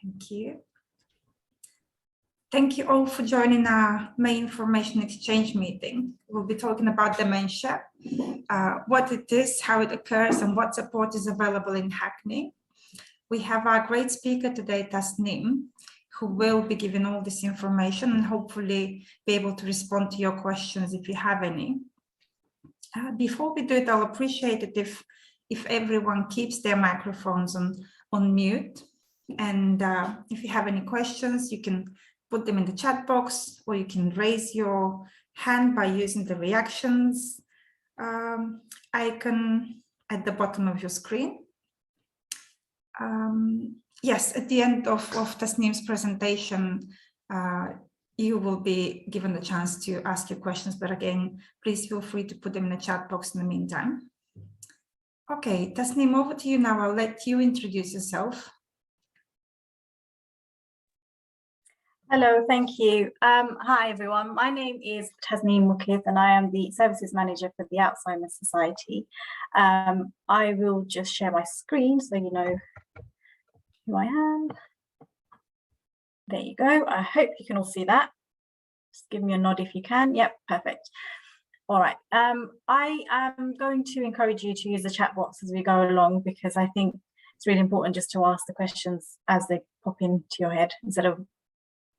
Thank you. Thank you all for joining our May Information Exchange meeting. We'll be talking about dementia, what it is, how it occurs, and what support is available in Hackney. We have our great speaker today, Tasneem, who will be giving all this information and hopefully be able to respond to your questions if you have any. Before we do it, I'll appreciate it if everyone keeps their microphones on mute. And if you have any questions, you can put them in the chat box, or you can raise your hand by using the reactions icon at the bottom of your screen. Yes, at the end of Tasneem's presentation, you will be given the chance to ask your questions, but again, please feel free to put them in the chat box in the meantime. Okay, Tasneem, over to you now. I'll let you introduce yourself. Hello, thank you. Hi, everyone. My name is Tasneem Mukith, and I am the Services Manager for the Alzheimer's Society. I will just share my screen so you know who I am. There you go. I hope you can all see that. Just give me a nod if you can. Yep, perfect. All right. I am going to encourage you to use the chat box as we go along, because I think it's really important just to ask the questions as they pop into your head instead of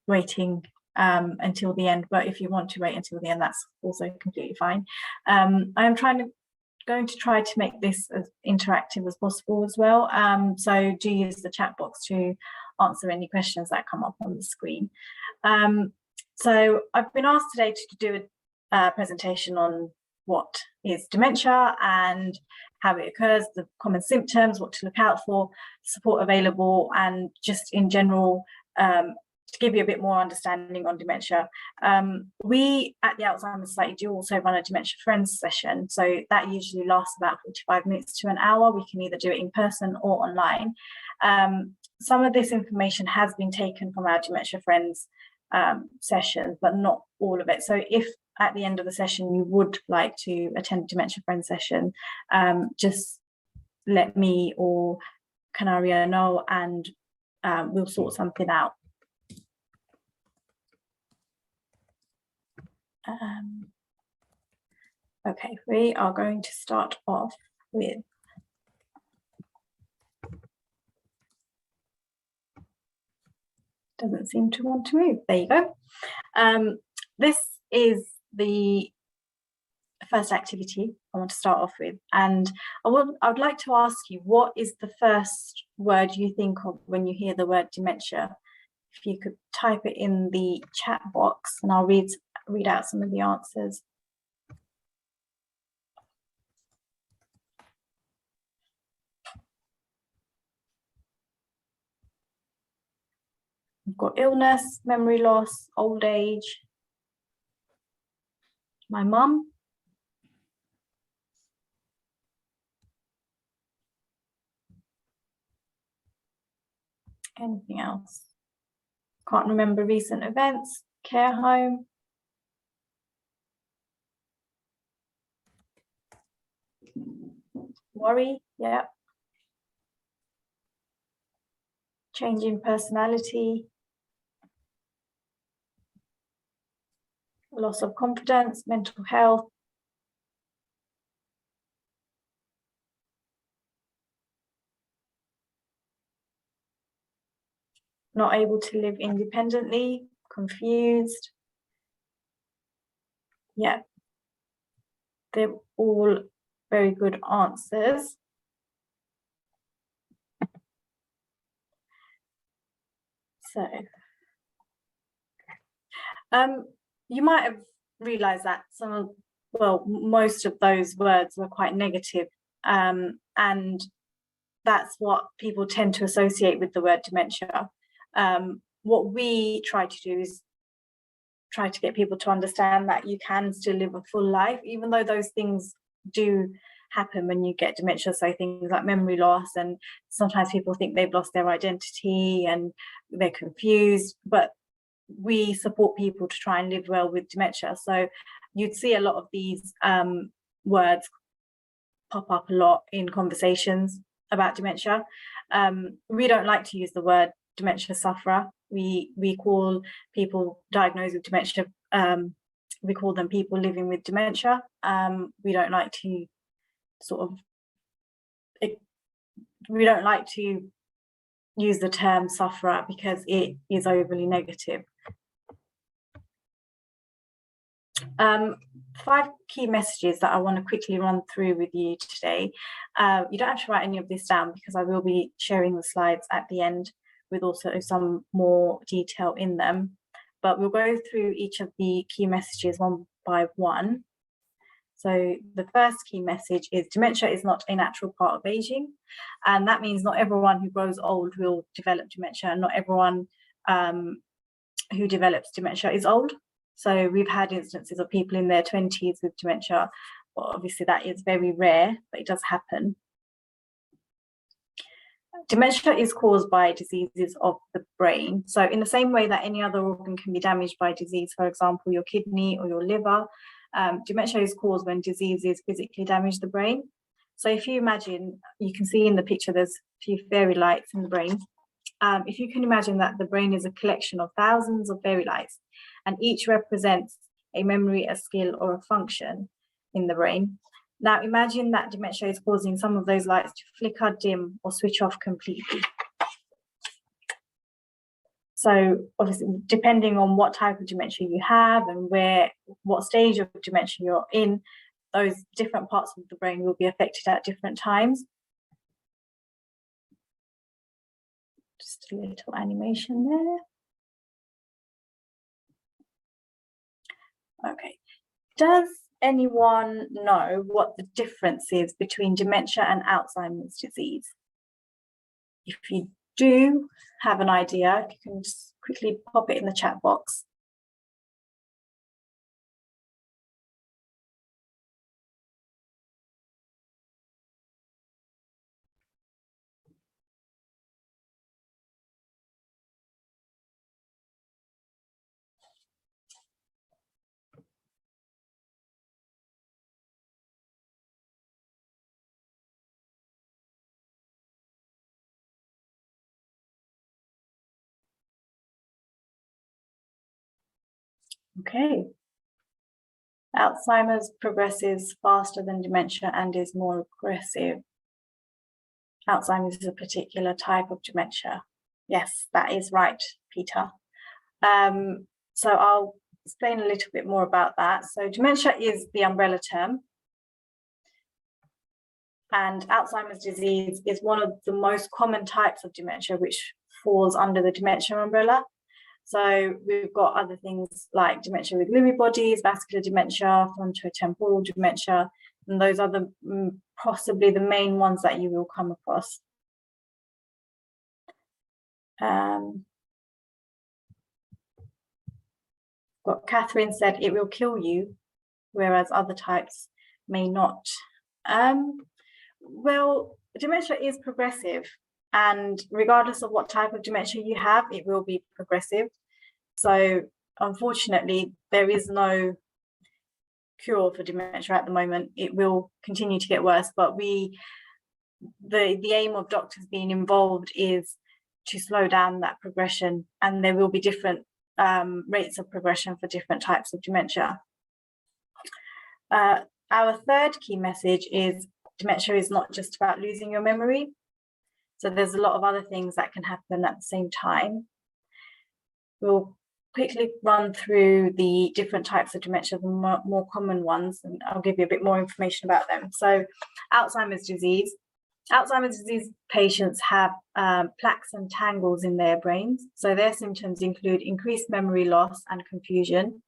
waiting until the end. But if you want to wait until the end, that's also completely fine. I am going to try to make this as interactive as possible as well. So do use the chat box to answer any questions that come up on the screen. So I've been asked today to do a presentation on what is dementia and how it occurs, the common symptoms, what to look out for, support available, and just in general, to give you a bit more understanding on dementia. We at the Alzheimer's Society do also run a Dementia Friends session. So that usually lasts about 45 minutes to an hour. We can either do it in person or online. Some of this information has been taken from our Dementia Friends session, but not all of it. So if at the end of the session you would like to attend a Dementia Friends session, just let me or Canaria know, and we'll sort something out. Okay, we are going to start off with doesn't seem to want to move. There you go. This is the first activity I want to start off with, and I would like to ask you, what is the first word you think of when you hear the word dementia? If you could type it in the chat box, and I'll read out some of the answers. We've got illness, memory loss, old age, my mum. Anything else? Can't remember recent events, care home. Worry, yeah. Change in personality. Loss of confidence, mental health. Not able to live independently, confused. Yeah, they're all very good answers. So, you might have realized that most of those words were quite negative, and that's what people tend to associate with the word dementia. What we try to do is try to get people to understand that you can still live a full life, even though those things do happen when you get dementia. So things like memory loss, and sometimes people think they've lost their identity and they're confused, but we support people to try and live well with dementia. So you'd see a lot of these words pop up a lot in conversations about dementia. We don't like to use the word dementia sufferer. We call people diagnosed with dementia, we call them people living with dementia. We don't like to use the term sufferer because it is overly negative. 5 key messages that I want to quickly run through with you today. You don't have to write any of this down because I will be sharing the slides at the end with also some more detail in them. But we'll go through each of the key messages one by one. So the first key message is dementia is not a natural part of aging. And that means not everyone who grows old will develop dementia, and not everyone who develops dementia is old. So we've had instances of people in their 20s with dementia. Well, obviously that is very rare, but it does happen. Dementia is caused by diseases of the brain. So in the same way that any other organ can be damaged by disease, for example, your kidney or your liver, dementia is caused when diseases physically damage the brain. So if you imagine, you can see in the picture, there's a few fairy lights in the brain. If you can imagine that the brain is a collection of thousands of fairy lights, and each represents a memory, a skill, or a function in the brain. Now imagine that dementia is causing some of those lights to flicker, dim, or switch off completely. So obviously, depending on what type of dementia you have and what stage of dementia you're in, those different parts of the brain will be affected at different times. Just a little animation there. Okay, does anyone know what the difference is between dementia and Alzheimer's disease? If you do have an idea, you can just quickly pop it in the chat box. Okay. Alzheimer's progresses faster than dementia and is more aggressive. Alzheimer's is a particular type of dementia. Yes, that is right, Peter. So I'll explain a little bit more about that. So dementia is the umbrella term. And Alzheimer's disease is one of the most common types of dementia, which falls under the dementia umbrella. So we've got other things like dementia with Lewy bodies, vascular dementia, frontotemporal dementia, and those are possibly the main ones that you will come across. What Catherine said, it will kill you, whereas other types may not. Well, dementia is progressive, and regardless of what type of dementia you have, it will be progressive. So unfortunately, there is no cure for dementia at the moment. It will continue to get worse, but the aim of doctors being involved is to slow down that progression, and there will be different rates of progression for different types of dementia. Our third key message is dementia is not just about losing your memory. So there's a lot of other things that can happen at the same time. We'll quickly run through the different types of dementia, the more common ones, and I'll give you a bit more information about them. So Alzheimer's disease. Alzheimer's disease patients have plaques and tangles in their brains. So their symptoms include increased memory loss and confusion,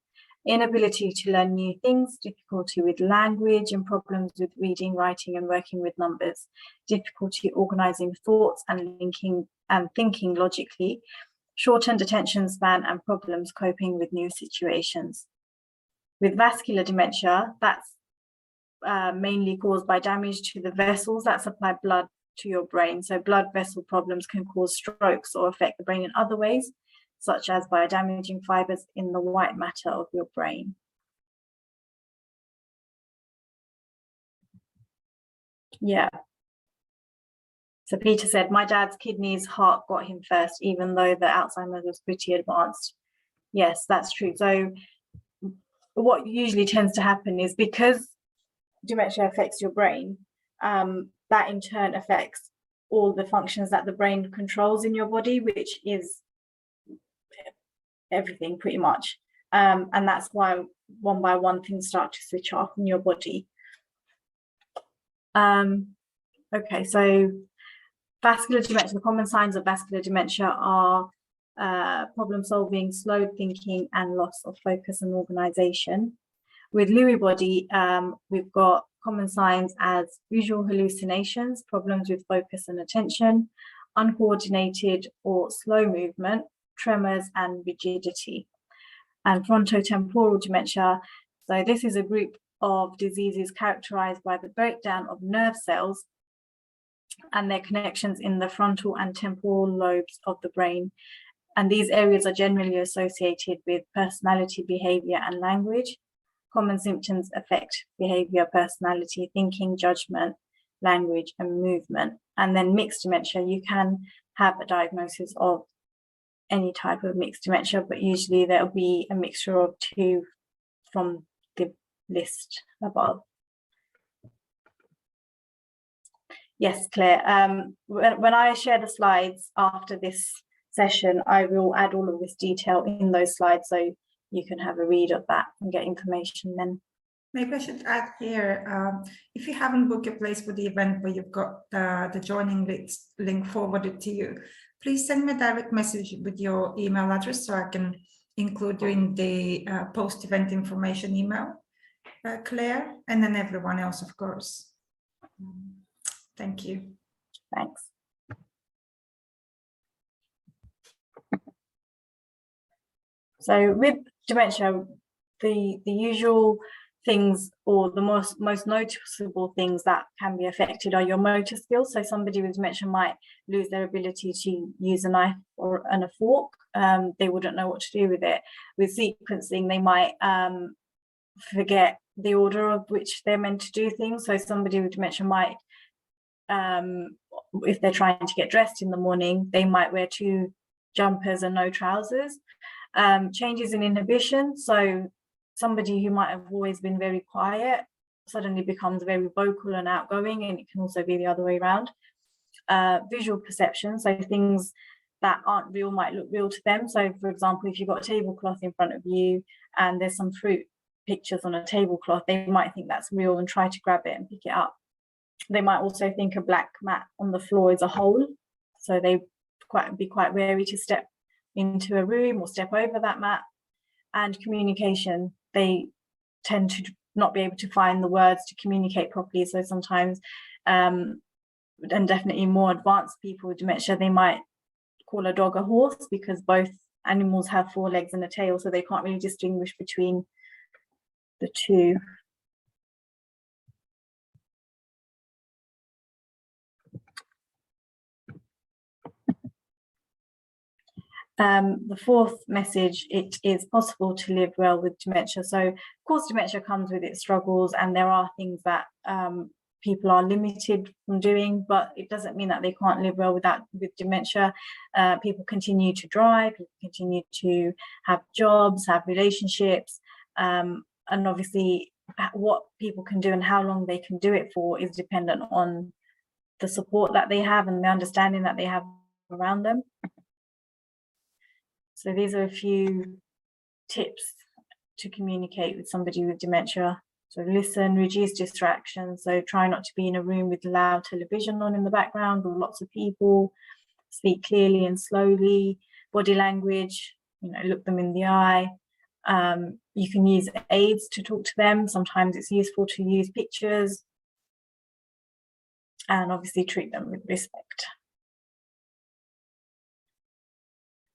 inability to learn new things, difficulty with language and problems with reading, writing and working with numbers, difficulty organizing thoughts and linking and thinking logically, shortened attention span and problems coping with new situations. With vascular dementia, that's mainly caused by damage to the vessels that supply blood to your brain. So blood vessel problems can cause strokes or affect the brain in other ways, such as by damaging fibers in the white matter of your brain. Yeah. So Peter said, my dad's kidneys, heart got him first, even though the Alzheimer's was pretty advanced. Yes, that's true. So what usually tends to happen is because dementia affects your brain, that in turn affects all the functions that the brain controls in your body, which is everything pretty much. And that's why one by one things start to switch off in your body. Okay, so vascular dementia, the common signs of vascular dementia are problem solving, slowed thinking, and loss of focus and organization. With Lewy body, we've got common signs as visual hallucinations, problems with focus and attention, uncoordinated or slow movement, tremors, and rigidity. And frontotemporal dementia, so this is a group of diseases characterized by the breakdown of nerve cells and their connections in the frontal and temporal lobes of the brain. And these areas are generally associated with personality, behavior, and language. Common symptoms affect behavior, personality, thinking, judgment, language, and movement. And then mixed dementia, you can have a diagnosis of any type of mixed dementia, but usually there'll be a mixture of two from the list above. Yes, Claire. When I share the slides after this session, I will add all of this detail in those slides so you can have a read of that and get information then. Maybe I should add here, if you haven't booked a place for the event where you've got the joining link forwarded to you, please send me a direct message with your email address so I can include you in the post-event information email, Claire, and then everyone else, of course. Thank you. Thanks. So with dementia, the usual things or the most noticeable things that can be affected are your motor skills. So somebody with dementia might lose their ability to use a knife and a fork. They wouldn't know what to do with it. With sequencing, they might forget the order of which they're meant to do things. So somebody with dementia might, if they're trying to get dressed in the morning, they might wear 2 jumpers and no trousers. Changes in inhibition, so somebody who might have always been very quiet suddenly becomes very vocal and outgoing, and it can also be the other way around. Visual perception, so things that aren't real might look real to them. So for example, if you've got a tablecloth in front of you and there's some fruit pictures on a tablecloth, they might think that's real and try to grab it and pick it up. They might also think a black mat on the floor is a hole, so they be quite wary to step into a room or step over that mat. And communication, they tend to not be able to find the words to communicate properly. So sometimes, and definitely more advanced people with dementia, they might call a dog a horse because both animals have 4 legs and a tail, so they can't really distinguish between the two. The fourth message, it is possible to live well with dementia. So of course dementia comes with its struggles, and there are things that people are limited from doing, but it doesn't mean that they can't live well with dementia. People continue to drive, people continue to have jobs, have relationships, and obviously what people can do and how long they can do it for is dependent on the support that they have and the understanding that they have around them. So these are a few tips to communicate with somebody with dementia. So listen, reduce distractions. So try not to be in a room with loud television on in the background or lots of people. Speak clearly and slowly. Body language, look them in the eye. You can use aids to talk to them. Sometimes it's useful to use pictures. And obviously treat them with respect.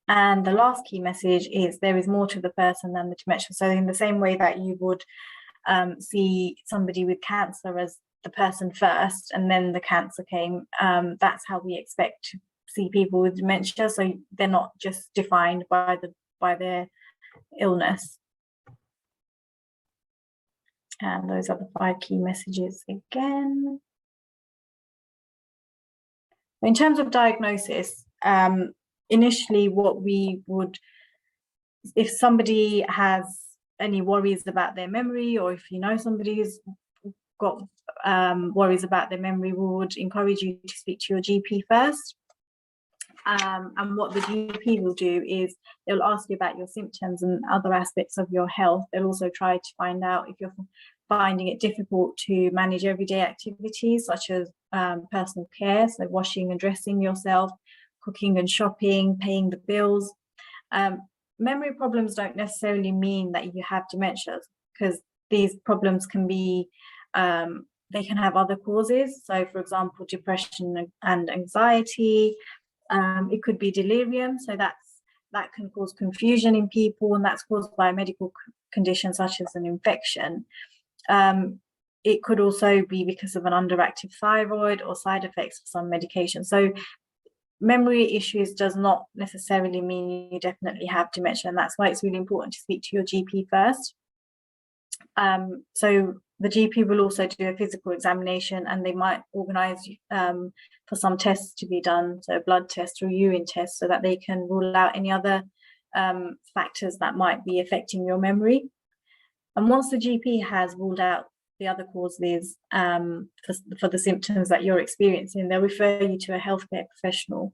And the last key message is there is more to the person than the dementia. So in the same way that you would see somebody with cancer as the person first and then the cancer came, that's how we expect to see people with dementia. So they're not just defined by their illness. And those are the 5 key messages again. In terms of diagnosis, initially what we would, if somebody has any worries about their memory, or if you know somebody's got worries about their memory, we would encourage you to speak to your GP first. And what the GP will do is they'll ask you about your symptoms and other aspects of your health. They'll also try to find out if you're finding it difficult to manage everyday activities such as personal care, so washing and dressing yourself, cooking and shopping, paying the bills. Memory problems don't necessarily mean that you have dementia, because these problems can be, they can have other causes. So for example, depression and anxiety. It could be delirium, so that can cause confusion in people, and that's caused by a medical condition such as an infection. It could also be because of an underactive thyroid or side effects of some medication. So memory issues does not necessarily mean you definitely have dementia, and that's why it's really important to speak to your GP first. So the GP will also do a physical examination, and they might organise for some tests to be done, so a blood test or urine test, so that they can rule out any other factors that might be affecting your memory. And once the GP has ruled out the other causes for the symptoms that you're experiencing, they'll refer you to a healthcare professional.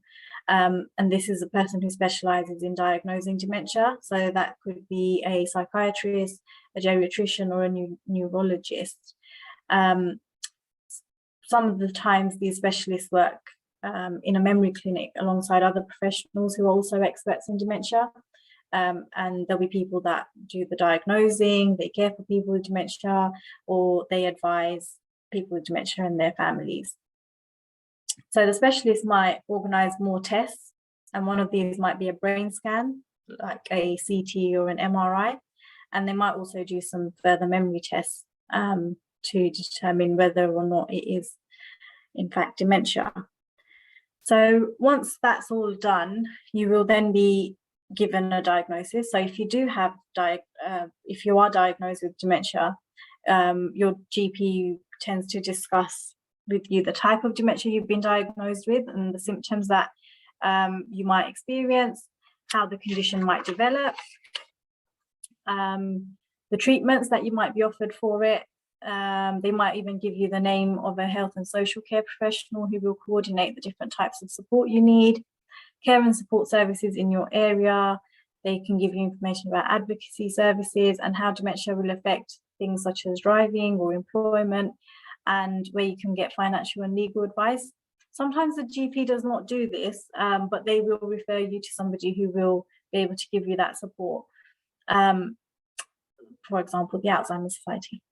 And this is a person who specialises in diagnosing dementia. So that could be a psychiatrist, a geriatrician, or a neurologist. Some of the times these specialists work in a memory clinic alongside other professionals who are also experts in dementia. And there'll be people that do the diagnosing, they care for people with dementia, or they advise people with dementia and their families. So the specialist might organise more tests, and one of these might be a brain scan, like a CT or an MRI, and they might also do some further memory tests to determine whether or not it is in fact dementia. So once that's all done, you will then be given a diagnosis. So if you do have if you are diagnosed with dementia, your GP tends to discuss with you the type of dementia you've been diagnosed with and the symptoms that you might experience, how the condition might develop, the treatments that you might be offered for it. They might even give you the name of a health and social care professional who will coordinate the different types of support you need, care and support services in your area. They can give you information about advocacy services and how dementia will affect things such as driving or employment, and where you can get financial and legal advice. Sometimes the GP does not do this, but they will refer you to somebody who will be able to give you that support. For example, the Alzheimer's Society.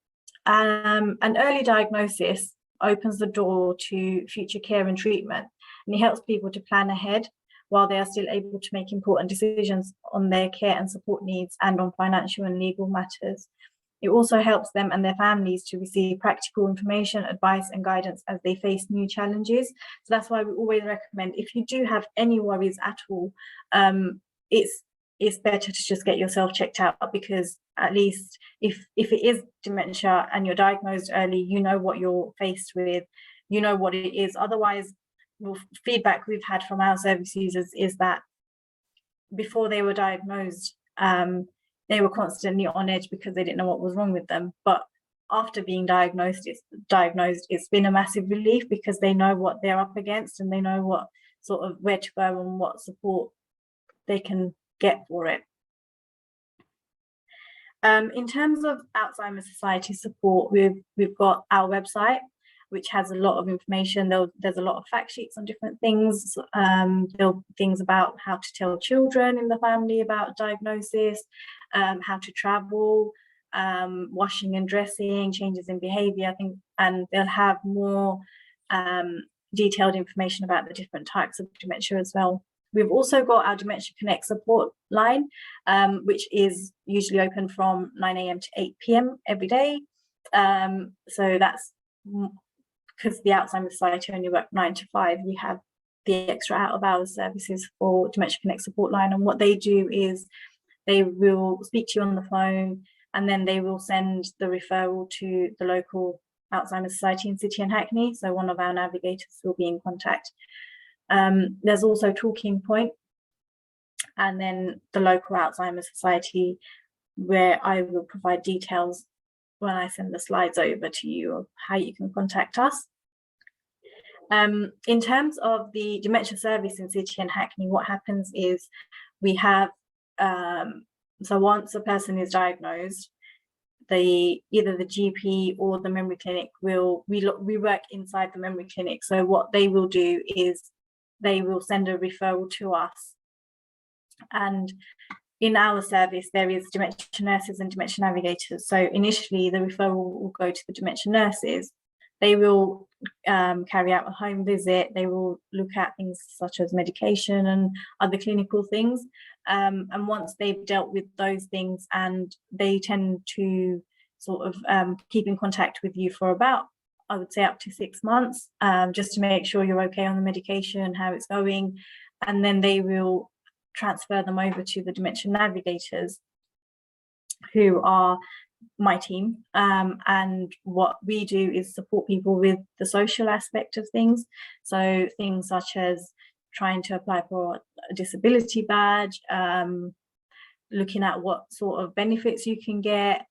An early diagnosis opens the door to future care and treatment, and it helps people to plan ahead while they are still able to make important decisions on their care and support needs and on financial and legal matters. It also helps them and their families to receive practical information, advice and guidance as they face new challenges. So that's why we always recommend, if you do have any worries at all, it's better to just get yourself checked out, because at least if it is dementia and you're diagnosed early, you know what you're faced with, you know what it is. Otherwise, feedback we've had from our service users is that before they were diagnosed, they were constantly on edge because they didn't know what was wrong with them. But after being diagnosed, it's been a massive relief, because they know what they're up against and they know what sort of where to go and what support they can get for it. In terms of Alzheimer's Society support, we've got our website, which has a lot of information. There's a lot of fact sheets on different things. There'll be things about how to tell children in the family about diagnosis, how to travel, washing and dressing, changes in behaviour, I think, and they'll have more detailed information about the different types of dementia as well. We've also got our Dementia Connect support line, which is usually open from 9 AM to 8 PM every day. So that's because the Alzheimer's Society only work 9 to 5. We have the extra out of hours services for Dementia Connect support line. And what they do is they will speak to you on the phone, and then they will send the referral to the local Alzheimer's Society in City and Hackney. So one of our navigators will be in contact There's also Talking Point, and then the local Alzheimer's Society, where I will provide details when I send the slides over to you of how you can contact us. In terms of the dementia service in City and Hackney, what happens is we have, so once a person is diagnosed, either the GP or the memory clinic we work inside the memory clinic. So what they will do is they will send a referral to us. And in our service, there is dementia nurses and dementia navigators. So initially the referral will go to the dementia nurses. They will carry out a home visit. They will look at things such as medication and other clinical things. And once they've dealt with those things, and they tend to sort of keep in contact with you for about, I would say, up to 6 months, just to make sure you're okay on the medication, how it's going. And then they will transfer them over to the dementia navigators, who are my team, and what we do is support people with the social aspect of things. So things such as trying to apply for a disability badge, looking at what sort of benefits you can get,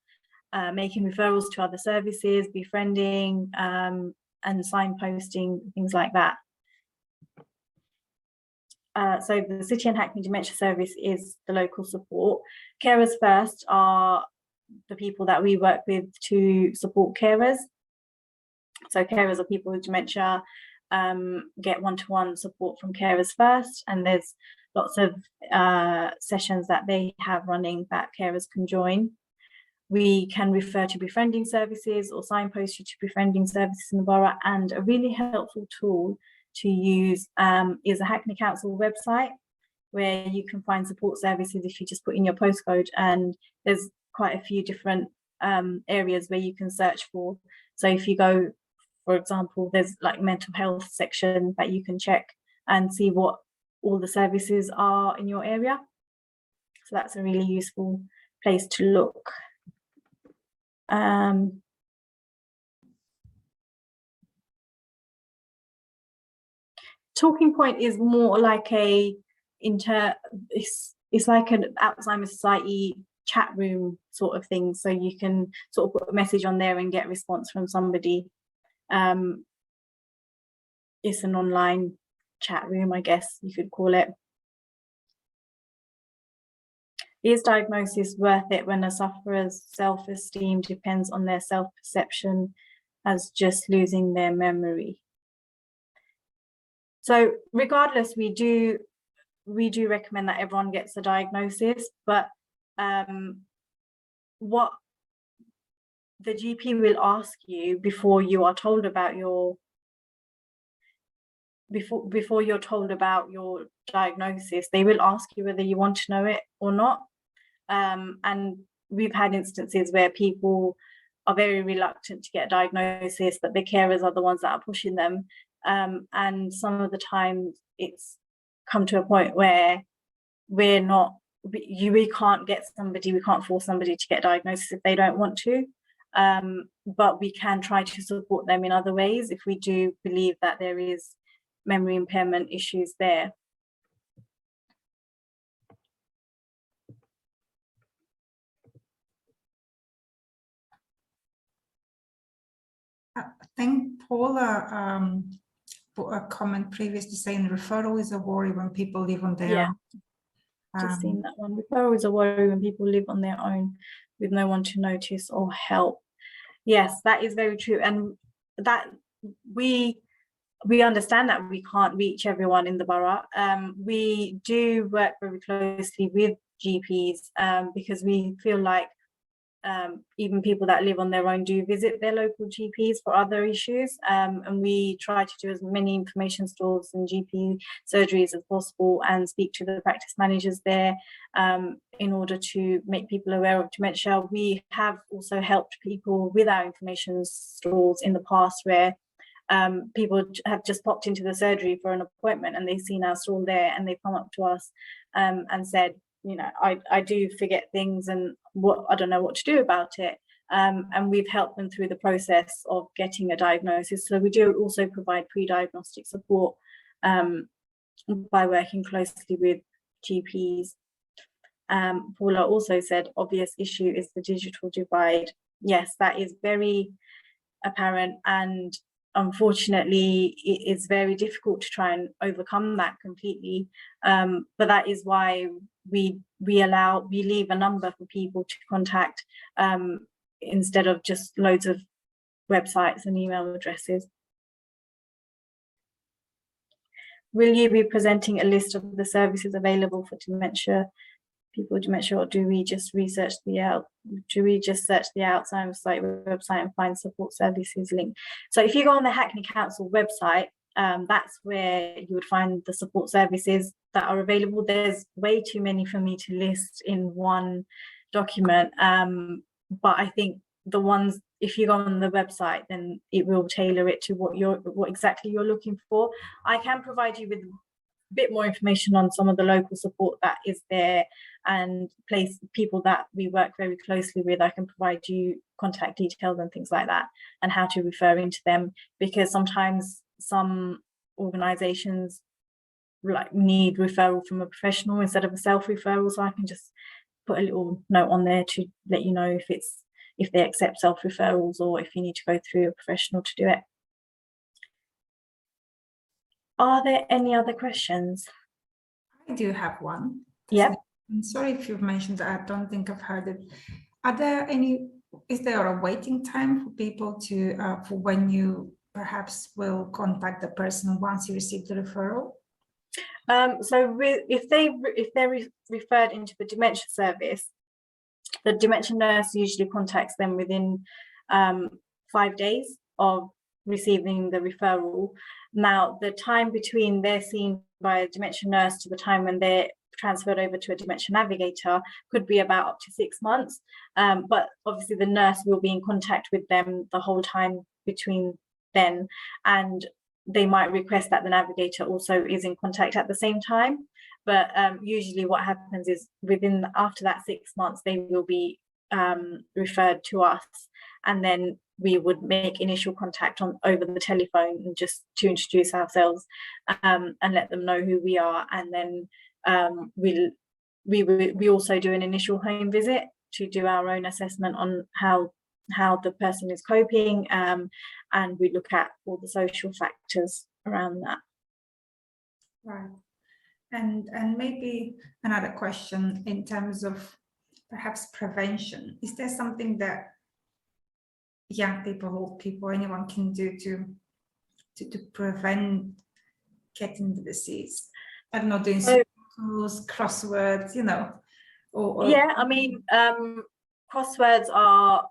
making referrals to other services, befriending, and signposting, things like that. So the City and Hackney Dementia Service is the local support. Carers First are the people that we work with to support carers. So carers are people with dementia, get one-to-one support from Carers First, and there's lots of sessions that they have running that carers can join. We can refer to befriending services or signpost you to befriending services in the borough, and a really helpful tool to use is a Hackney Council website, where you can find support services if you just put in your postcode, and there's quite a few different areas where you can search for. So if you go, for example, there's like mental health section that you can check and see what all the services are in your area. So that's a really useful place to look. Talking Point is more like it's like an Alzheimer's Society chat room sort of thing. So you can sort of put a message on there and get a response from somebody. It's an online chat room, I guess you could call it. Is diagnosis worth it when a sufferer's self-esteem depends on their self-perception as just losing their memory? So regardless, we do recommend that everyone gets a diagnosis, but what the GP will ask you before you are told about your before you're told about your diagnosis, they will ask you whether you want to know it or not. And we've had instances where people are very reluctant to get a diagnosis, but the carers are the ones that are pushing them. And some of the time it's come to a point where we can't force somebody to get a diagnosis if they don't want to. But we can try to support them in other ways if we do believe that there is memory impairment issues there. I think Paula put a comment previously saying referral is a worry when people live on their own. Just seen that one. Referral is a worry when people live on their own with no one to notice or help. Yes, that is very true, and that we understand that we can't reach everyone in the borough. We do work very closely with GPs because we feel like even people that live on their own do visit their local GPs for other issues, and we try to do as many information stalls and GP surgeries as possible and speak to the practice managers there in order to make people aware of dementia. We have also helped people with our information stalls in the past where people have just popped into the surgery for an appointment and they've seen our stall there and they've come up to us and said, you know, I do forget things and I don't know what to do about it. And we've helped them through the process of getting a diagnosis. So we do also provide pre-diagnostic support by working closely with GPs. Paula also said, obvious issue is the digital divide. Yes, that is very apparent, and unfortunately it is very difficult to try and overcome that completely, but that is why we leave a number for people to contact, instead of just loads of websites and email addresses. Will you be presenting a list of the services available for people with dementia, or do we just search the Alzheimer's Society website and find support services link? So if you go on the Hackney Council website, that's where you would find the support services that are available. There's way too many for me to list in one document, but I think the ones, if you go on the website, then it will tailor it to what exactly you're looking for. I can provide you with a bit more information on some of the local support that is there, and people that we work very closely with. I can provide you contact details and things like that, and how to refer into them, because sometimes some organizations need referral from a professional instead of a self-referral. So I can just put a little note on there to let you know if they accept self-referrals, or if you need to go through a professional to do it. Are there any other questions? I do have one. Yeah. I'm sorry if you've mentioned that. I don't think I've heard it. Is there a waiting time for people for when you perhaps will contact the person once you receive the referral? So if they're referred into the dementia service, the dementia nurse usually contacts them within 5 days of receiving the referral. Now, the time between they're seen by a dementia nurse to the time when they're transferred over to a dementia navigator could be about up to 6 months. But obviously the nurse will be in contact with them the whole time between then, and they might request that the navigator also is in contact at the same time. But usually what happens is after that 6 months, they will be referred to us, and then we would make initial contact over the telephone, and just to introduce ourselves, and let them know who we are. And then we also do an initial home visit to do our own assessment on how the person is coping, and we look at all the social factors around that. Right. And maybe another question in terms of perhaps prevention. Is there something that young people, old people, anyone can do to prevent getting the disease? I don't know, doing tools, crosswords, Yeah, I mean, crosswords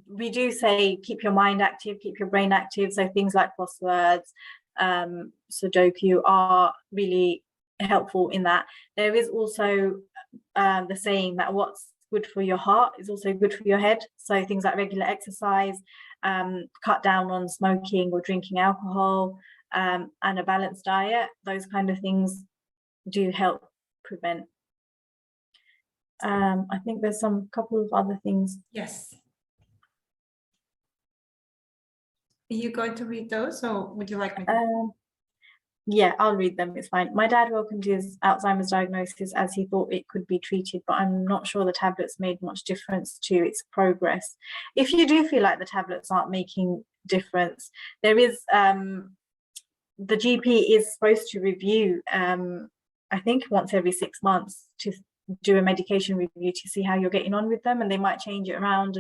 we do say keep your mind active, keep your brain active. So things like crosswords, Sudoku are really helpful in that. There is also the saying that what's good for your heart is also good for your head. So things like regular exercise, cut down on smoking or drinking alcohol, and a balanced diet. Those kind of things do help prevent. I think there's some couple of other things. Yes. Are you going to read those, or would you like me to? Yeah, I'll read them, it's fine. My dad welcomed his Alzheimer's diagnosis as he thought it could be treated, but I'm not sure the tablets made much difference to its progress. If you do feel like the tablets aren't making difference, there is, the GP is supposed to review, I think once every 6 months, to do a medication review to see how you're getting on with them, and they might change it around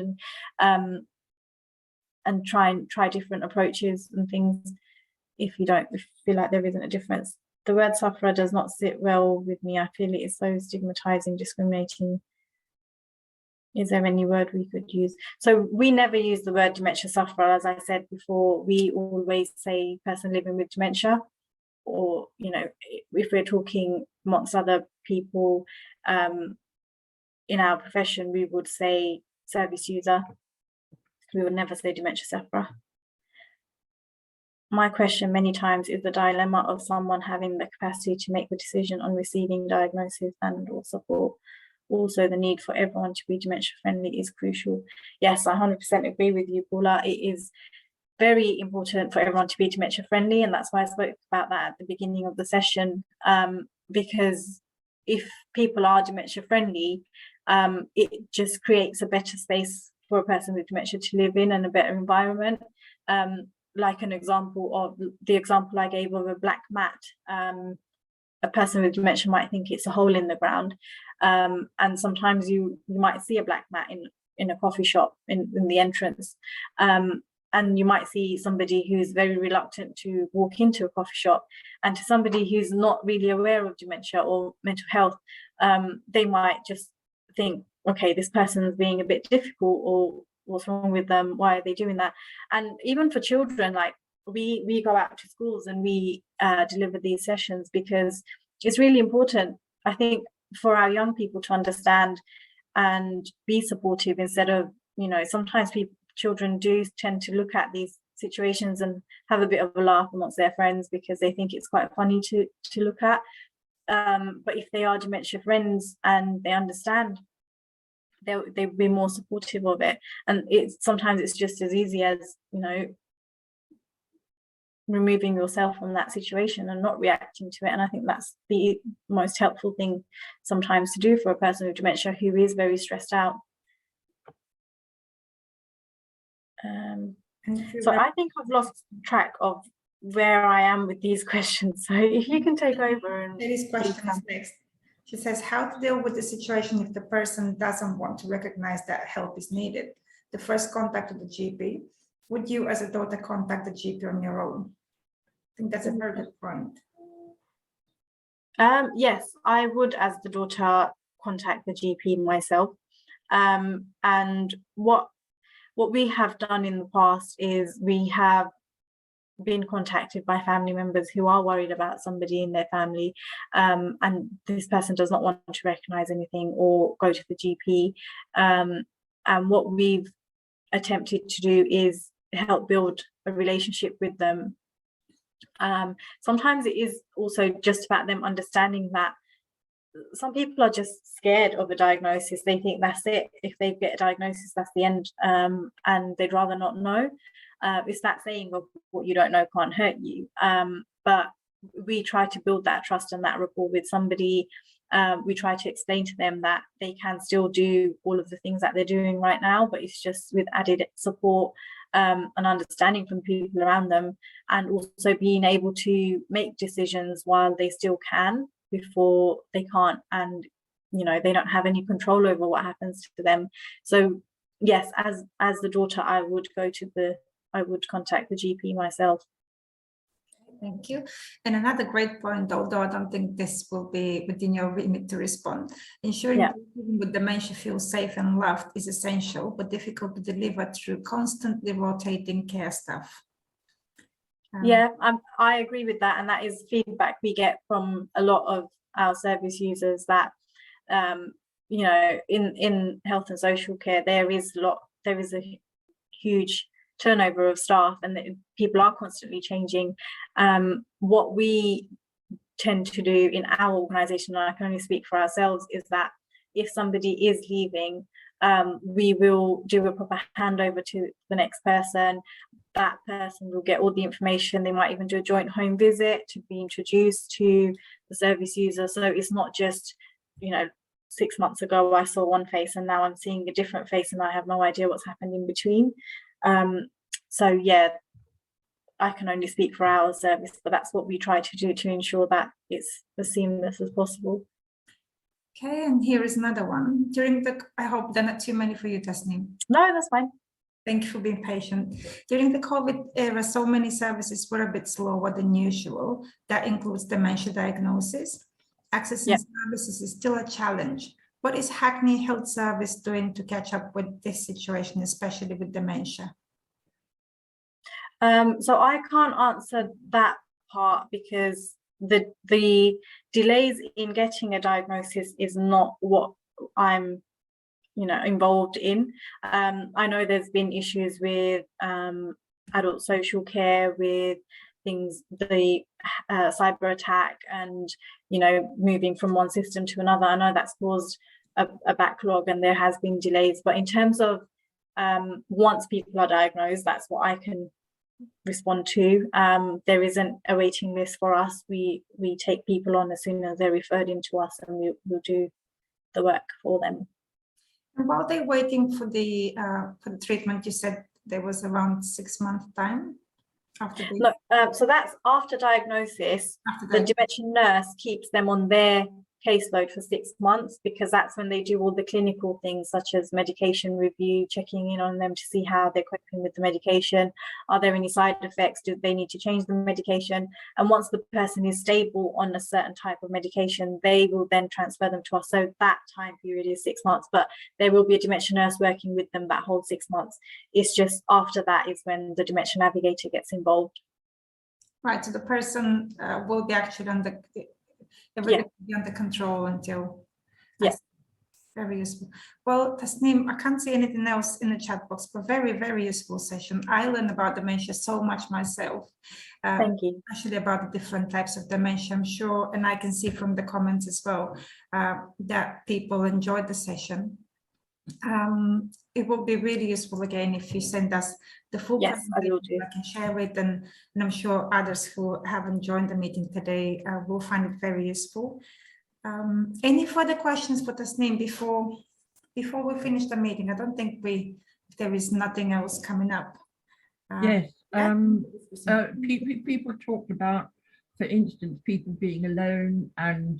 and try different approaches and things. If you feel like there isn't a difference. The word sufferer does not sit well with me. I feel it is so stigmatizing, discriminating. Is there any word we could use? So we never use the word dementia sufferer. As I said before, we always say person living with dementia, or, if we're talking amongst other people in our profession, we would say service user. We would never say dementia sufferer. My question many times is the dilemma of someone having the capacity to make the decision on receiving diagnosis and or support. Also, the need for everyone to be dementia friendly is crucial. Yes, I 100% agree with you, Paula. It is very important for everyone to be dementia friendly, and that's why I spoke about that at the beginning of the session, because if people are dementia friendly, it just creates a better space for a person with dementia to live in and a better environment. Like an example of the example I gave of a black mat, a person with dementia might think it's a hole in the ground, and sometimes you might see a black mat in a coffee shop in the entrance, and you might see somebody who's very reluctant to walk into a coffee shop, and to somebody who's not really aware of dementia or mental health, they might just think, okay, this person's being a bit difficult, or what's wrong with them, why are they doing that? And even for children, like we go out to schools and we deliver these sessions because it's really important, I think, for our young people to understand and be supportive, instead of, you know, sometimes children do tend to look at these situations and have a bit of a laugh amongst their friends because they think it's quite funny to look at, but if they are dementia friends and they understand, they'll be more supportive of it. And sometimes it's just as easy as, you know, removing yourself from that situation and not reacting to it. And I think that's the most helpful thing sometimes to do for a person with dementia who is very stressed out. So I think I've lost track of where I am with these questions, so if you can take over. And this question is next. She says, how to deal with the situation if the person doesn't want to recognize that help is needed? The first contact with the GP. Would you as a daughter contact the GP on your own? I think that's a very good point. Yes, I would as the daughter contact the GP myself. And what we have done in the past is we have been contacted by family members who are worried about somebody in their family, and this person does not want to recognize anything or go to the GP, and what we've attempted to do is help build a relationship with them. Sometimes it is also just about them understanding that some people are just scared of a diagnosis. They think that's it. If they get a diagnosis, that's the end, and they'd rather not know. It's that saying of what you don't know can't hurt you. But we try to build that trust and that rapport with somebody. We try to explain to them that they can still do all of the things that they're doing right now, but it's just with added support and understanding from people around them, and also being able to make decisions while they still can before they can't, and you know, they don't have any control over what happens to them. So yes, as the daughter, I would contact the GP myself. Thank you. And another great point, although I don't think this will be within your remit to respond, ensuring people with dementia feel safe and loved is essential, but difficult to deliver through constantly rotating care staff. I agree with that, and that is feedback we get from a lot of our service users, that you know, in health and social care there is a huge turnover of staff, and people are constantly changing. What we tend to do in our organisation, and I can only speak for ourselves, is that if somebody is leaving, we will do a proper handover to the next person. That person will get all the information. They might even do a joint home visit to be introduced to the service user. So it's not just, you know, 6 months ago I saw one face and now I'm seeing a different face and I have no idea what's happened in between. So yeah, I can only speak for our service, but that's what we try to do to ensure that it's as seamless as possible. Okay, and here is another one. I hope they're not too many for you, Tasneem. No, that's fine. Thank you for being patient. During the COVID era, so many services were a bit slower than usual. That includes dementia diagnosis. Accessing services is still a challenge. What is Hackney Health Service doing to catch up with this situation, especially with dementia? So I can't answer that part because the delays in getting a diagnosis is not what I'm, you know, involved in. I know there's been issues with adult social care, with things, the cyber attack, and you know, moving from one system to another. I know that's caused a backlog and there has been delays, but in terms of once people are diagnosed, that's what I can respond to. There isn't a waiting list for us. We take people on as soon as they're referred into us, and we'll do the work for them. And while they're waiting for the treatment, you said there was around 6 month time after the. No, so that's after diagnosis. The dementia nurse keeps them on their caseload for 6 months, because that's when they do all the clinical things such as medication review, checking in on them to see how they're coping with the medication. Are there any side effects? Do they need to change the medication? And once the person is stable on a certain type of medication, they will then transfer them to us. So that time period is 6 months, but there will be a dementia nurse working with them that whole 6 months. It's just after that is when the dementia navigator gets involved. Right, so the person will be actually everything will be under control until. Yes. Very useful. Well, Tasneem, I can't see anything else in the chat box, but very, very useful session. I learned about dementia so much myself. Thank you. Especially about the different types of dementia, I'm sure, and I can see from the comments as well that people enjoyed the session. It will be really useful again if you send us the full presentation. I can share it, and I'm sure others who haven't joined the meeting today will find it very useful. Any further questions for Tasneem before we finish the meeting? I don't think there is nothing else coming up. Yes, people talked about, for instance, people being alone and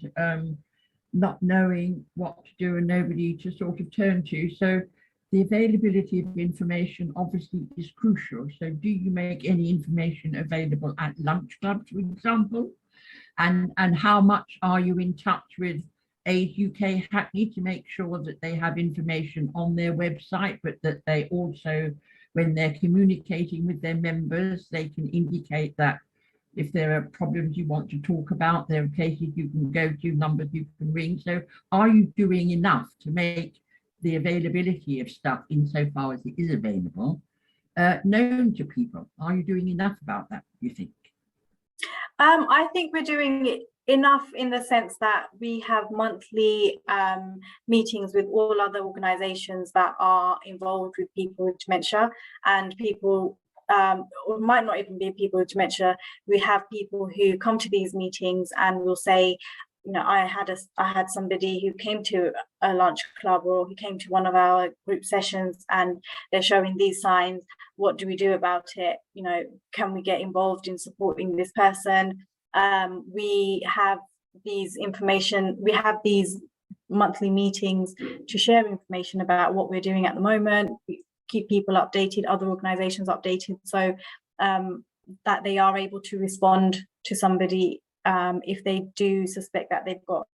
not knowing what to do and nobody to sort of turn to. So the availability of information obviously is crucial. So do you make any information available at lunch clubs, for example? And how much are you in touch with AIDS UK Hackney to make sure that they have information on their website, but that they also, when they're communicating with their members, they can indicate that if there are problems you want to talk about, there are places you can go to, numbers you can ring. So are you doing enough to make the availability of stuff, insofar as it is available, known to people? Are you doing enough about that, do you think? I think we're doing enough in the sense that we have monthly meetings with all other organisations that are involved with people with dementia, and people or might not even be people with dementia. We have people who come to these meetings and will say, you know, I had somebody who came to a lunch club, or who came to one of our group sessions, and they're showing these signs. What do we do about it? You know, can we get involved in supporting this person? We have these monthly meetings to share information about what we're doing at the moment. We keep people updated, other organisations updated, so that they are able to respond to somebody if they do suspect that they've got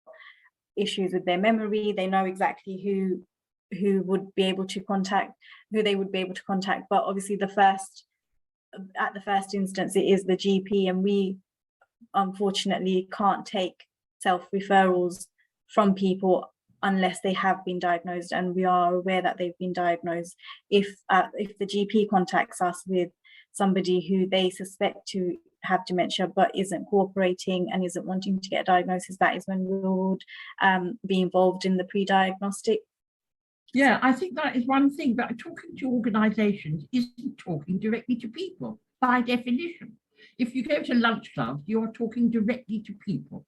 issues with their memory. They know exactly who would be able to contact, who they would be able to contact. But obviously at the first instance, it is the GP, and we unfortunately can't take self-referrals from people unless they have been diagnosed, and we are aware that they've been diagnosed. If the GP contacts us with somebody who they suspect to have dementia but isn't cooperating and isn't wanting to get a diagnosis, that is when we would be involved in the pre-diagnostic. Yeah, I think that is one thing, but talking to organisations isn't talking directly to people by definition. If you go to lunch clubs, you're talking directly to people.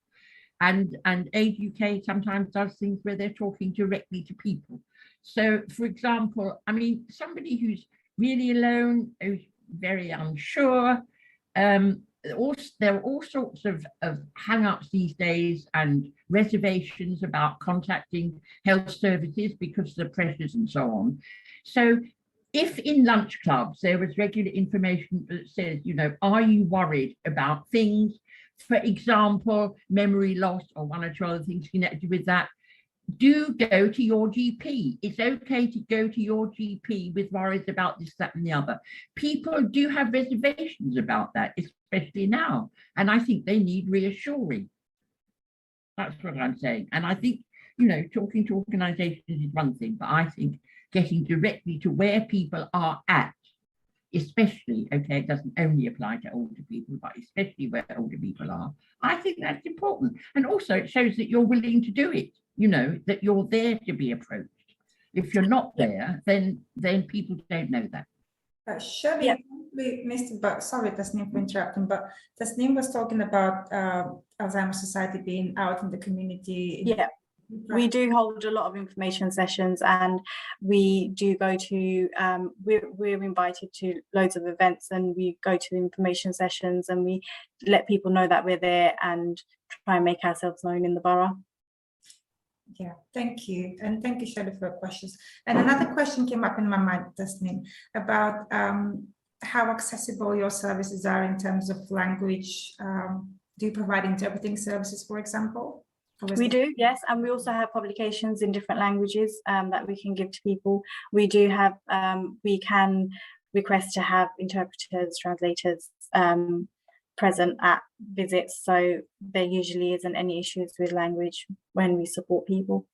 And AIDS UK sometimes does things where they're talking directly to people. So, for example, I mean, somebody who's really alone, who's very unsure, there are all sorts of hang-ups these days and reservations about contacting health services because of the pressures and so on. So if in lunch clubs there was regular information that says, you know, are you worried about things, for example, memory loss or one or two other things connected with that, do go to your GP. It's okay to go to your GP with worries about this, that, and the other. People do have reservations about that, especially now. And I think they need reassuring. That's what I'm saying. And I think, you know, talking to organisations is one thing, but I think getting directly to where people are at, especially, okay, it doesn't only apply to older people, but especially where older people are, I think that's important. And also it shows that you're willing to do it, you know, that you're there to be approached. If you're not there, then people don't know that. Shirley, Yeah. we missed, but sorry, Tasneem, for interrupting, but Tasneem was talking about Alzheimer's Society being out in the community. Yeah. We do hold a lot of information sessions, and we do go to, we're invited to loads of events, and we go to information sessions and we let people know that we're there and try and make ourselves known in the borough. Yeah, thank you. And thank you, Shirley, for your questions. And another question came up in my mind, Tasneem, about how accessible your services are in terms of language. Do you provide interpreting services, for example? We do, yes, and we also have publications in different languages that we can give to people. We do have, we can request to have interpreters, translators present at visits, so there usually isn't any issues with language when we support people.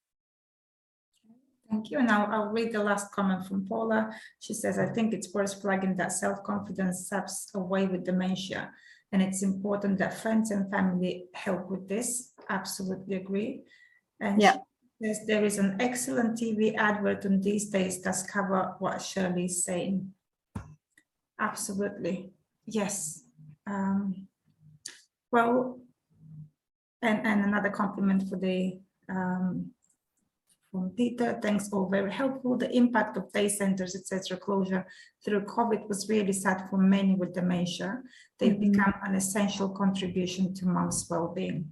Thank you, and I'll read the last comment from Paula. She says, I think it's worth flagging that self-confidence saps away with dementia, and it's important that friends and family help with this. Absolutely agree. And yeah, she says there is an excellent TV advert on these days that's cover what Shirley is saying. Absolutely, yes. Well, and another compliment for the from Peter, thanks, all very helpful. The impact of day centers, etc. closure through COVID was really sad for many with dementia. They've become an essential contribution to mom's well-being.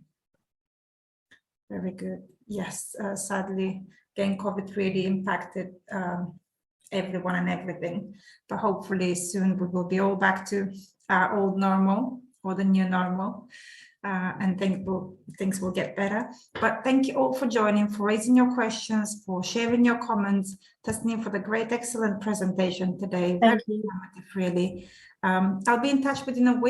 Very good. Yes, sadly, again, COVID really impacted everyone and everything, but hopefully soon we will be all back to our old normal or the new normal. And things will get better. But thank you all for joining, for raising your questions, for sharing your comments. Tasneem, for the great, excellent presentation today. thank you. Very informative, really. I'll be in touch within a week.